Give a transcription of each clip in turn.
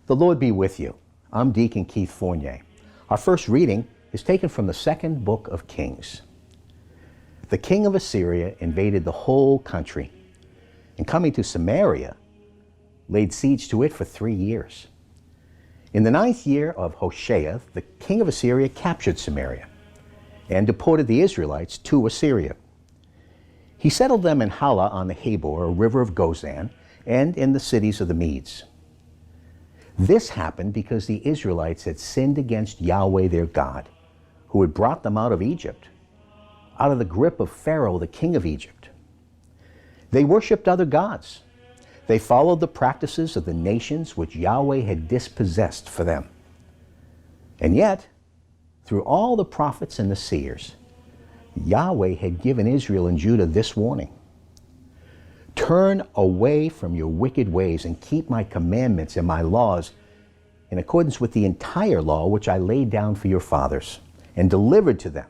The Lord be with you. I'm Deacon Keith Fournier. Our first reading is taken from the second book of Kings. The king of Assyria invaded the whole country, and coming to Samaria, laid siege to it for 3 years. In the 9th year of Hoshea, the king of Assyria captured Samaria and deported the Israelites to Assyria. He settled them in Halah on the Habor, a river of Gozan, and in the cities of the Medes. This happened because the Israelites had sinned against Yahweh their God, who had brought them out of Egypt, out of the grip of Pharaoh, the king of Egypt. They worshipped other gods. They followed the practices of the nations which Yahweh had dispossessed for them. And yet, through all the prophets and the seers, Yahweh had given Israel and Judah this warning: turn away from your wicked ways and keep my commandments and my laws in accordance with the entire law which I laid down for your fathers and delivered to them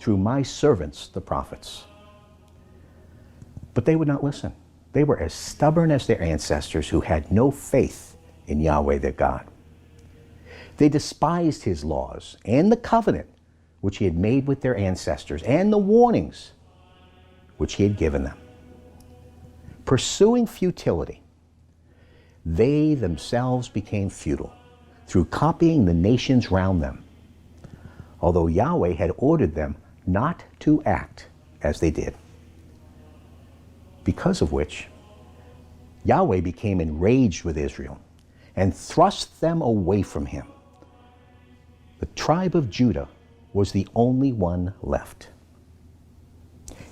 through my servants, the prophets. But they would not listen. They were as stubborn as their ancestors who had no faith in Yahweh their God. They despised his laws and the covenant which he had made with their ancestors and the warnings which he had given them. Pursuing futility, they themselves became futile through copying the nations round them, although Yahweh had ordered them not to act as they did. Because of which, Yahweh became enraged with Israel and thrust them away from him. The tribe of Judah was the only one left.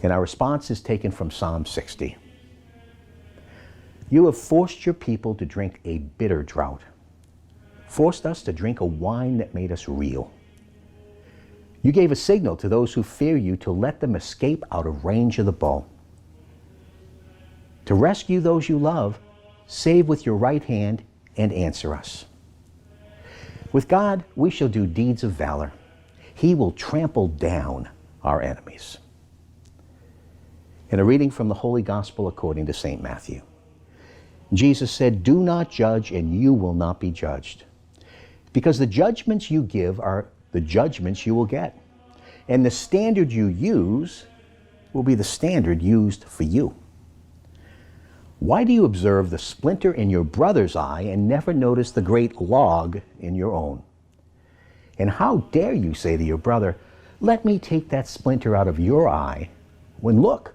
And our response is taken from Psalm 60. You have forced your people to drink a bitter draught, forced us to drink a wine that made us reel. You gave a signal to those who fear you to let them escape out of range of the bow. To rescue those you love, save with your right hand and answer us. With God, we shall do deeds of valor. He will trample down our enemies. In a reading from the Holy Gospel according to St. Matthew, Jesus said, do not judge and you will not be judged, because the judgments you give are the judgments you will get, and the standard you use will be the standard used for you. Why do you observe the splinter in your brother's eye and never notice the great log in your own? And how dare you say to your brother, let me take that splinter out of your eye, when look,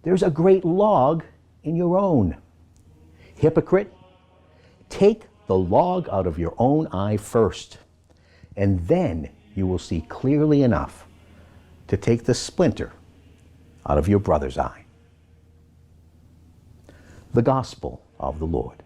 there's a great log in your own? Hypocrite, take the log out of your own eye first, and then you will see clearly enough to take the splinter out of your brother's eye. The Gospel of the Lord.